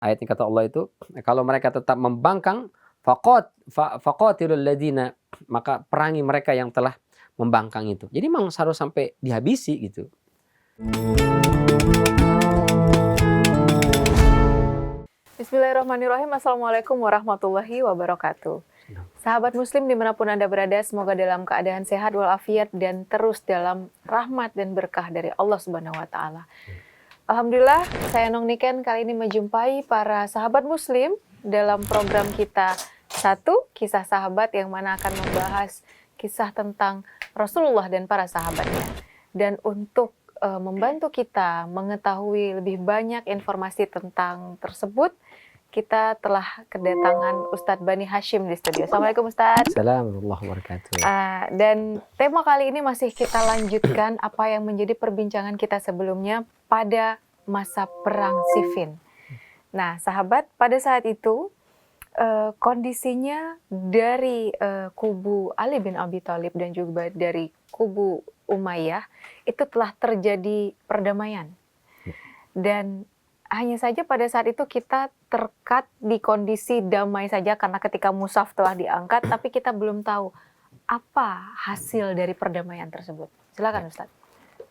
Ayatnya kata Allah itu, kalau mereka tetap membangkang, faqatilul ladina, maka perangi mereka yang telah membangkang itu. Jadi memang harus sampai dihabisi gitu. Bismillahirrahmanirrahim. Assalamualaikum warahmatullahi wabarakatuh. Sahabat muslim dimanapun Anda berada, semoga dalam keadaan sehat walafiat dan terus dalam rahmat dan berkah dari Allah Subhanahu wa Ta'ala. Alhamdulillah, saya Nong Niken kali ini menjumpai para sahabat muslim dalam program kita Satu Kisah Sahabat, yang mana akan membahas kisah tentang Rasulullah dan para sahabatnya. Dan untuk membantu kita mengetahui lebih banyak informasi tentang tersebut, kita telah kedatangan Ustadz Bani Hashim di studio. Assalamualaikum Ustadz. Assalamualaikum warahmatullahi wabarakatuh. Dan tema kali ini masih kita lanjutkan apa yang menjadi perbincangan kita sebelumnya pada masa perang Siffin. Nah, sahabat, pada saat itu kondisinya dari kubu Ali bin Abi Thalib dan juga dari kubu Umayyah itu telah terjadi perdamaian. Dan hanya saja pada saat itu kita terkat di kondisi damai saja karena ketika mushaf telah diangkat, tapi kita belum tahu apa hasil dari perdamaian tersebut. Silakan Ustaz.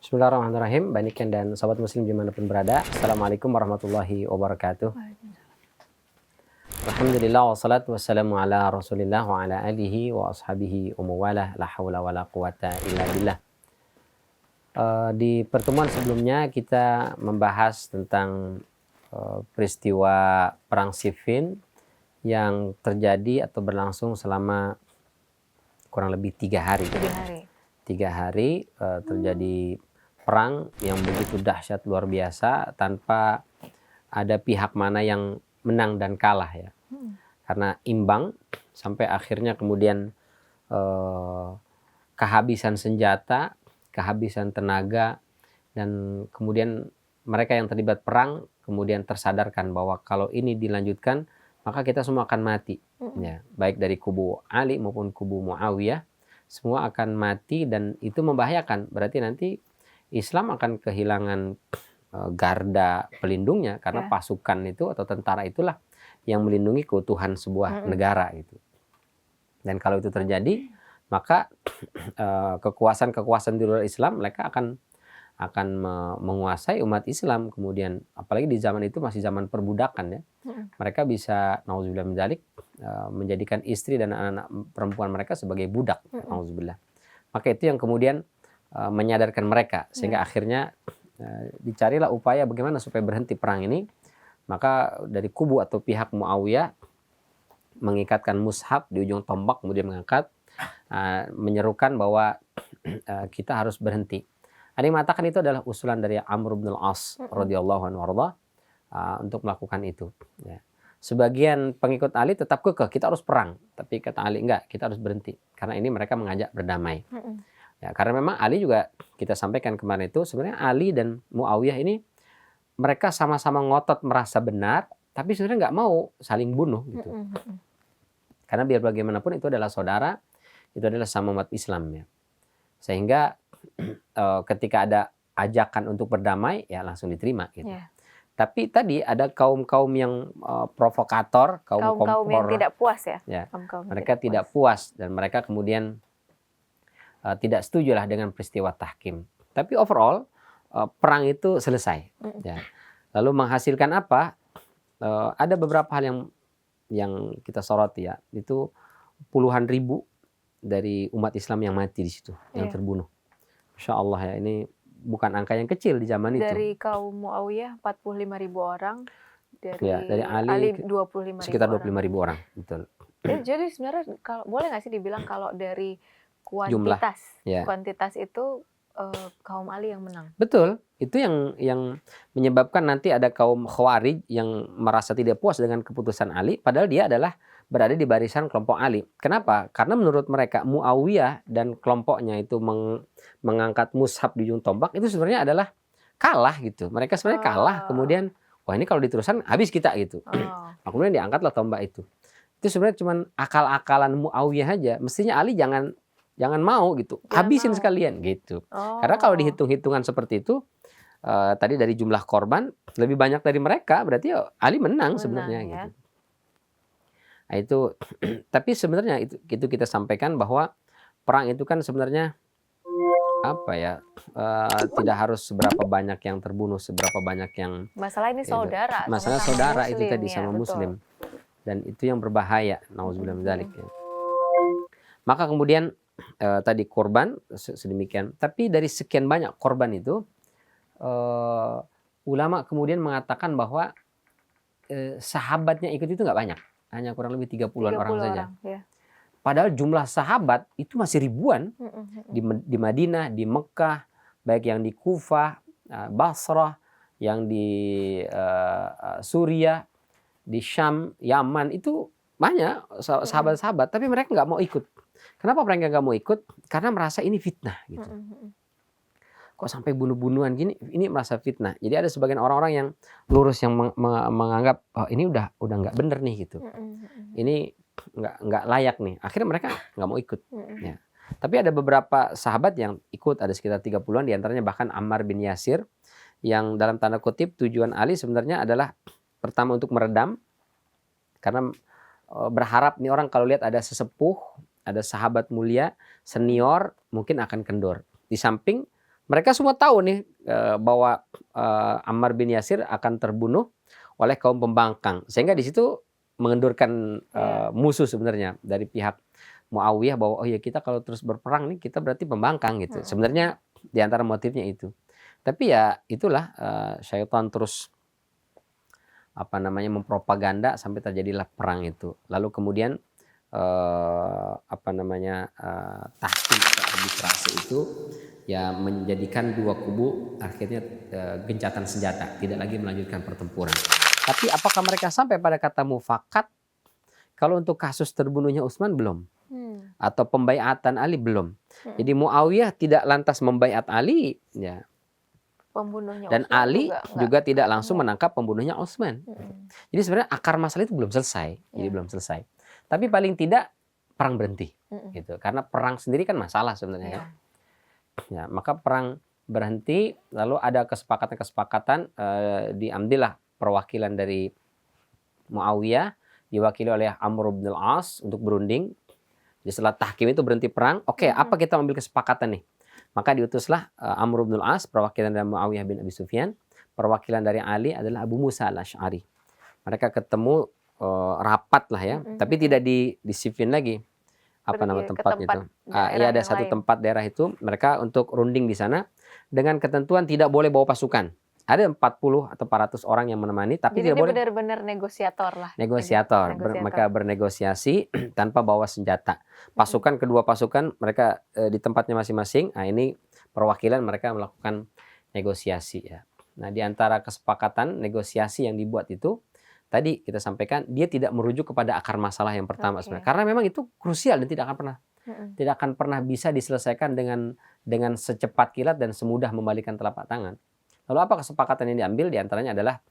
Bismillahirrahmanirrahim. Banikan dan sahabat muslim dimanapun berada. Assalamualaikum warahmatullahi wabarakatuh. Alhamdulillah wassalatu wassalamu ala rasulillah wa ala alihi wa ashabihi umuwalah la hawla wa la quwata illa billah. Di pertemuan sebelumnya kita membahas tentang peristiwa perang Siffin yang terjadi atau berlangsung selama kurang lebih 3 hari. 3 hari terjadi perang yang begitu dahsyat luar biasa tanpa ada pihak mana yang menang dan kalah ya. Karena imbang sampai akhirnya kemudian kehabisan senjata, kehabisan tenaga, dan kemudian mereka yang terlibat perang kemudian tersadarkan bahwa kalau ini dilanjutkan maka kita semua akan mati. Ya, baik dari kubu Ali maupun kubu Muawiyah semua akan mati, dan itu membahayakan. Berarti nanti Islam akan kehilangan garda pelindungnya karena pasukan itu atau tentara itulah yang melindungi keutuhan sebuah negara gitu. Dan kalau itu terjadi maka kekuasaan di luar Islam mereka akan menguasai umat Islam. Kemudian apalagi di zaman itu masih zaman perbudakan ya. Mereka bisa nauzubillah min dzalik menjadikan istri dan anak-anak perempuan mereka sebagai budak. Nauzubillah. Maka itu yang kemudian menyadarkan mereka sehingga akhirnya dicarilah upaya bagaimana supaya berhenti perang ini. Maka dari kubu atau pihak Muawiyah mengikatkan mushaf di ujung tombak, kemudian mengangkat menyerukan bahwa kita harus berhenti. Ada yang mengatakan itu adalah usulan dari Amr bin al-As radhiyallahu anhu untuk melakukan itu. Ya. Sebagian pengikut Ali tetap kekeh kita harus perang, tapi kata Ali enggak, kita harus berhenti karena ini mereka mengajak berdamai. Ya, karena memang Ali juga kita sampaikan kemarin itu sebenarnya Ali dan Muawiyah ini mereka sama-sama ngotot merasa benar, tapi sebenarnya nggak mau saling bunuh gitu. Karena biar bagaimanapun itu adalah saudara, itu adalah sama umat Islam ya. Sehingga ketika ada ajakan untuk berdamai ya langsung diterima gitu. Tapi tadi ada kaum-kaum yang provokator, kaum yang tidak puas ya. Mereka tidak puas dan mereka kemudian tidak setuju lah dengan peristiwa tahkim. Tapi overall perang itu selesai. Ya. Lalu menghasilkan apa? Ada beberapa hal yang kita soroti ya. Itu puluhan ribu dari umat Islam yang mati di situ, yang terbunuh. Masya Allah ya, ini bukan angka yang kecil di zaman itu. Dari kaum Muawiyah 45.000 orang, dari Ali 25.000 sekitar 25.000 orang, betul. Jadi sebenarnya kalau boleh nggak sih dibilang kalau dari kuantitas itu kaum Ali yang menang? Betul, itu yang menyebabkan nanti ada kaum Khawarij yang merasa tidak puas dengan keputusan Ali, padahal dia adalah berada di barisan kelompok Ali. Kenapa? Karena menurut mereka Muawiyah dan kelompoknya itu mengangkat mushaf di ujung tombak itu sebenarnya adalah kalah gitu. Mereka sebenarnya kalah, kemudian wah ini kalau diteruskan habis kita gitu. Kemudian diangkatlah tombak itu. Itu sebenarnya cuma akal-akalan Muawiyah aja. Mestinya Ali jangan mau gitu. Habisin sekalian gitu. Karena kalau dihitung-hitungan seperti itu tadi dari jumlah korban lebih banyak dari mereka, berarti Ali menang sebenarnya ya. gitu. Nah, itu tapi sebenarnya itu kita sampaikan bahwa perang itu kan sebenarnya apa ya, tidak harus seberapa banyak yang terbunuh, seberapa banyak yang Masalah ini itu. saudara, Masalah sama-sama saudara itu muslim tadi ya, sama betul. muslim. Dan itu yang berbahaya, nauzubillah min dzalik ya. Maka kemudian tadi korban sedemikian, tapi dari sekian banyak korban itu ulama kemudian mengatakan bahwa sahabatnya ikut itu nggak banyak, hanya kurang lebih 30-an orang saja. Ya. Padahal jumlah sahabat itu masih ribuan di Madinah, di Mekah, baik yang di Kufah, Basrah, yang di Suriah, di Syam, Yaman, itu banyak sahabat-sahabat, tapi mereka nggak mau ikut. Kenapa mereka nggak mau ikut? Karena merasa ini fitnah gitu. Kok sampai bunuh-bunuhan gini? Ini merasa fitnah. Jadi ada sebagian orang-orang yang lurus yang menganggap oh, ini udah nggak bener nih gitu. Ini nggak layak nih. Akhirnya mereka nggak mau ikut. Ya. Tapi ada beberapa sahabat yang ikut, ada sekitar 30-an, diantaranya bahkan Ammar bin Yasir, yang dalam tanda kutip tujuan Ali sebenarnya adalah pertama untuk meredam, karena berharap nih orang kalau lihat ada sesepuh, ada sahabat mulia, senior, mungkin akan kendor. Di samping mereka semua tahu nih bahwa Ammar bin Yasir akan terbunuh oleh kaum pembangkang, sehingga di situ mengendurkan musuh sebenarnya dari pihak Muawiyah, bahwa oh ya kita kalau terus berperang nih kita berarti pembangkang gitu. Sebenarnya di antara motifnya itu. Tapi ya itulah syaitan terus mempropaganda sampai terjadilah perang itu. Lalu kemudian tahkim atau arbitrase itu ya menjadikan dua kubu akhirnya gencatan senjata, tidak lagi melanjutkan pertempuran. Tapi apakah mereka sampai pada kata mufakat? Kalau untuk kasus terbunuhnya Utsman belum, atau pembaiatan Ali belum. Jadi Muawiyah tidak lantas membaiat Ali, ya. Pembunuhnya Dan Utsman Ali juga tidak langsung menangkap pembunuhnya Utsman. Jadi sebenarnya akar masalah itu belum selesai, jadi belum selesai. Tapi paling tidak perang berhenti, gitu. Karena perang sendiri kan masalah sebenarnya. Ya, maka perang berhenti, lalu ada kesepakatan-kesepakatan, diambillah perwakilan dari Muawiyah, diwakili oleh Amr bin al-As untuk berunding. Jadi setelah tahkim itu berhenti perang, oke, apa kita ambil kesepakatan nih? Maka diutuslah Amr bin al-As, perwakilan dari Muawiyah bin Abi Sufyan, perwakilan dari Ali adalah Abu Musa al-Asy'ari. Mereka ketemu rapat lah ya, tapi tidak di Siffin lagi. Apa nama tempatnya itu? Iya, ada satu tempat daerah itu, mereka untuk runding di sana dengan ketentuan tidak boleh bawa pasukan. Ada 40 atau 400 orang yang menemani, tapi jadi tidak boleh. Benar-benar negosiator lah. Negosiator. Mereka bernegosiasi tanpa bawa senjata. Pasukan, kedua pasukan mereka di tempatnya masing-masing. Nah, ini perwakilan mereka melakukan negosiasi ya. Nah, di antara kesepakatan negosiasi yang dibuat itu tadi kita sampaikan, dia tidak merujuk kepada akar masalah yang pertama sebenarnya. Karena memang itu krusial dan tidak akan pernah bisa diselesaikan dengan secepat kilat dan semudah membalikan telapak tangan. Lalu apa kesepakatan yang diambil? Di antaranya adalah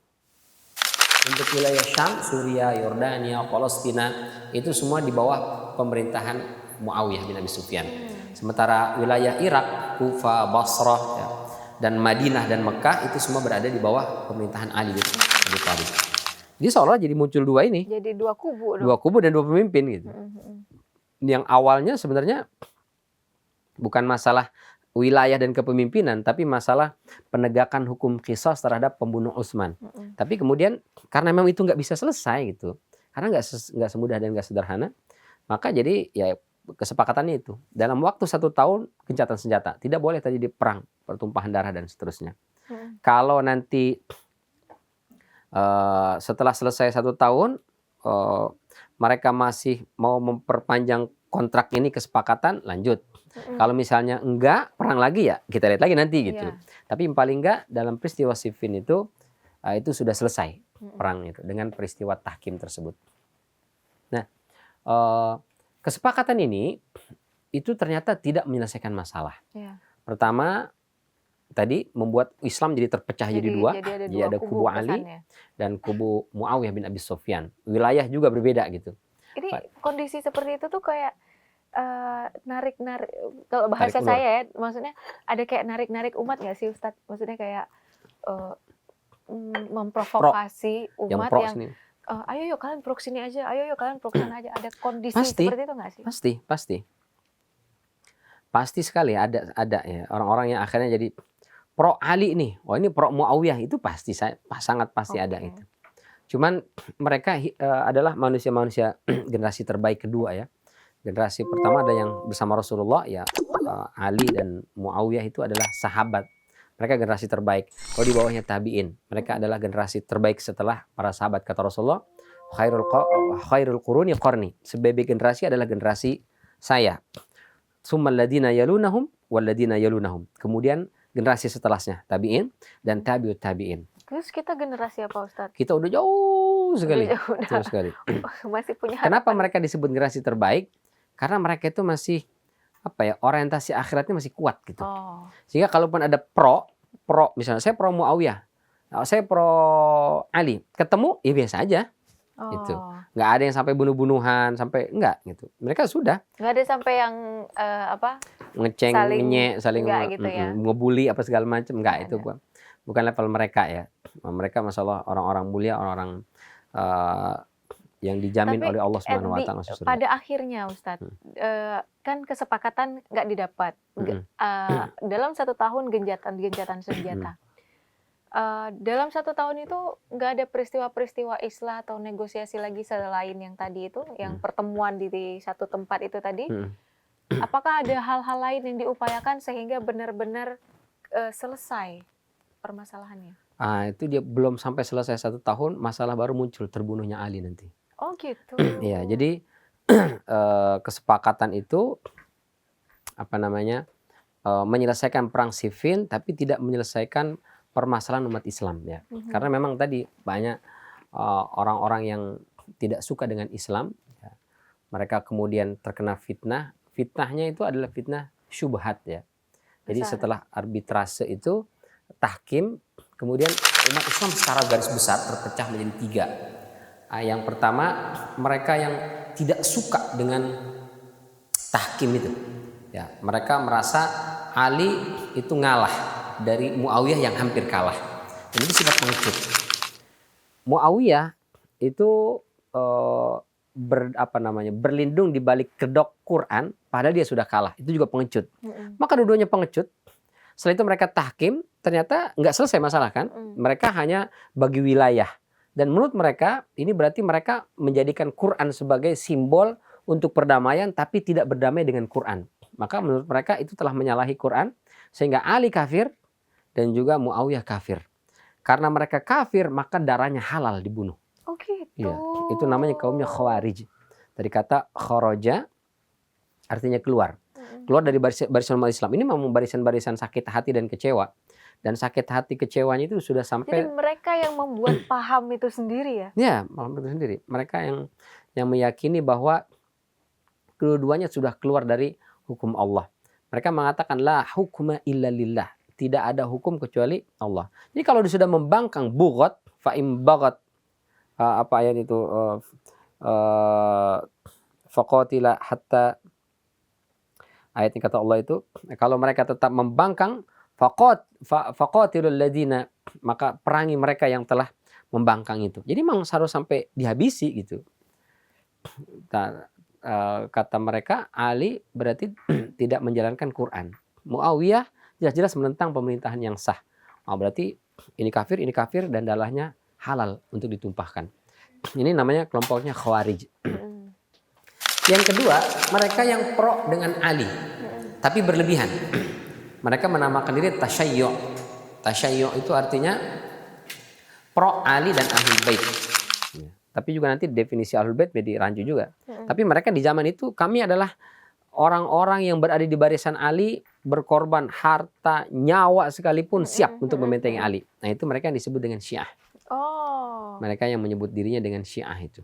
untuk wilayah Syam, Suriah, Yordania, Palestina, itu semua di bawah pemerintahan Muawiyah bin Abi Sufyan. Sementara wilayah Irak, Kufah, Basrah, ya, dan Madinah dan Mekah itu semua berada di bawah pemerintahan Ali bin Abi Thalib. Jadi seolah jadi muncul dua ini. Jadi dua kubu. Dua kubu dan dua pemimpin gitu. Yang awalnya sebenarnya bukan masalah wilayah dan kepemimpinan, tapi masalah penegakan hukum qisas terhadap pembunuh Utsman. Tapi kemudian karena memang itu nggak bisa selesai gitu, karena nggak semudah dan nggak sederhana, maka jadi ya kesepakatannya itu dalam waktu 1 tahun gencatan senjata, tidak boleh terjadi perang, pertumpahan darah dan seterusnya. Kalau nanti setelah selesai 1 tahun mereka masih mau memperpanjang kontrak ini, kesepakatan lanjut. Kalau misalnya enggak, perang lagi ya kita lihat lagi nanti gitu. Tapi paling enggak dalam peristiwa Siffin itu sudah selesai perang itu dengan peristiwa tahkim tersebut. Nah, kesepakatan ini itu ternyata tidak menyelesaikan masalah. Pertama, tadi membuat Islam jadi terpecah jadi dua. Jadi ada kubu Ali dan kubu Muawiyah bin Abi Sufyan. Wilayah juga berbeda gitu. Ini kondisi seperti itu tuh kayak narik-narik, kalau bahasa saya ya, maksudnya ada kayak narik-narik umat nggak sih Ustadz? Maksudnya kayak eh, memprovokasi yang umat pro yang sini. ayo yuk kalian pro sini aja, ayo yuk kalian pro sana aja. Ada kondisi Pasti. seperti itu nggak sih? Pasti sekali ada ya orang-orang yang akhirnya jadi pro Ali nih. Oh ini pro Muawiyah, itu pasti sangat pasti ada itu. Cuman mereka adalah manusia-manusia generasi terbaik kedua ya. Generasi pertama ada yang bersama Rasulullah ya, Ali dan Muawiyah itu adalah sahabat. Mereka generasi terbaik. Kalau di bawahnya tabi'in, mereka adalah generasi terbaik setelah para sahabat. Kata Rasulullah, khairul quruni qarni. Sebaik generasi adalah generasi saya. Summal ladina yalunahum wal ladina yalunahum. Kemudian generasi setelahnya tabi'in dan tabi'ut tabi'in. Terus kita generasi apa, Ustadz? Kita udah jauh sekali. Jauh sekali. Masih punya Kenapa harapan. mereka disebut generasi terbaik? Karena mereka itu masih orientasi akhiratnya masih kuat gitu. Sehingga kalaupun ada pro misalnya saya pro Muawiyah, saya pro Ali, ketemu ya biasa aja. Gitu. Nggak ada yang sampai bunuh-bunuhan, sampai enggak gitu. Mereka sudah. Nggak ada sampai yang ngeceng, saling gitu ya. ngebully apa segala macam, enggak itu bukan level mereka ya. Mereka masalah orang-orang mulia, orang-orang yang dijamin oleh Allah Subhanahu wa taala. Pada akhirnya Ustadz, kan kesepakatan nggak didapat. Dalam 1 tahun gencatan senjata. Dalam 1 tahun itu nggak ada peristiwa-peristiwa islah atau negosiasi lagi selain yang tadi itu, yang pertemuan di satu tempat itu tadi. Apakah ada hal-hal lain yang diupayakan sehingga benar-benar selesai permasalahannya? Itu dia belum sampai selesai 1 tahun, masalah baru muncul, terbunuhnya Ali nanti. Oh gitu. Ya, jadi kesepakatan itu menyelesaikan perang sifil tapi tidak menyelesaikan permasalahan umat Islam ya. Karena memang tadi banyak orang-orang yang tidak suka dengan Islam ya. Mereka kemudian terkena fitnah. Fitnahnya itu adalah fitnah syubhat ya. Jadi setelah arbitrase itu tahkim, kemudian umat Islam secara garis besar terpecah menjadi 3. Yang pertama, mereka yang tidak suka dengan tahkim itu. Ya, mereka merasa Ali itu ngalah dari Muawiyah yang hampir kalah. Ini sifat pengecut. Muawiyah itu berlindung di balik kedok Quran padahal dia sudah kalah. Itu juga pengecut. Maka dua-duanya pengecut. Setelah itu mereka tahkim, ternyata nggak selesai masalah kan. Mereka hanya bagi wilayah. Dan menurut mereka, ini berarti mereka menjadikan Quran sebagai simbol untuk perdamaian, tapi tidak berdamai dengan Quran. Maka menurut mereka itu telah menyalahi Quran, sehingga Ali kafir dan juga Muawiyah kafir. Karena mereka kafir, maka darahnya halal dibunuh. Oh gitu. Ya, itu namanya kaumnya Khawarij. Dari kata kharaja, artinya keluar. Keluar dari barisan umat Islam. Ini memang barisan-barisan sakit hati dan kecewa. Dan sakit hati kecewanya itu sudah sampai. Jadi mereka yang membuat paham itu sendiri ya? Ya, paham itu sendiri. Mereka yang meyakini bahwa kedua-duanya sudah keluar dari hukum Allah. Mereka mengatakan la hukma illa lillah. Tidak ada hukum kecuali Allah. Jadi kalau dia sudah membangkang bugot, fa'im bagot, apa ayat itu, faqatila hatta, ayat yang kata Allah itu, kalau mereka tetap membangkang, faqatilul ladina, maka perangi mereka yang telah membangkang itu. Jadi memang harus sampai dihabisi gitu. Kata mereka, Ali berarti tidak menjalankan Quran. Muawiyah jelas-jelas menentang pemerintahan yang sah. Berarti ini kafir dan darahnya halal untuk ditumpahkan. Ini namanya kelompoknya Khawarij. Yang kedua, mereka yang pro dengan Ali, tapi berlebihan. Mereka menamakan diri tasyayyu'. Tasyayyu' itu artinya pro Ali dan Ahlul Bait. Tapi juga nanti definisi Ahlul Bait jadi rancu juga. Tapi mereka di zaman itu, kami adalah orang-orang yang berada di barisan Ali, berkorban harta, nyawa sekalipun siap untuk membentengi Ali. Nah itu mereka yang disebut dengan Syiah. Mereka yang menyebut dirinya dengan Syiah itu.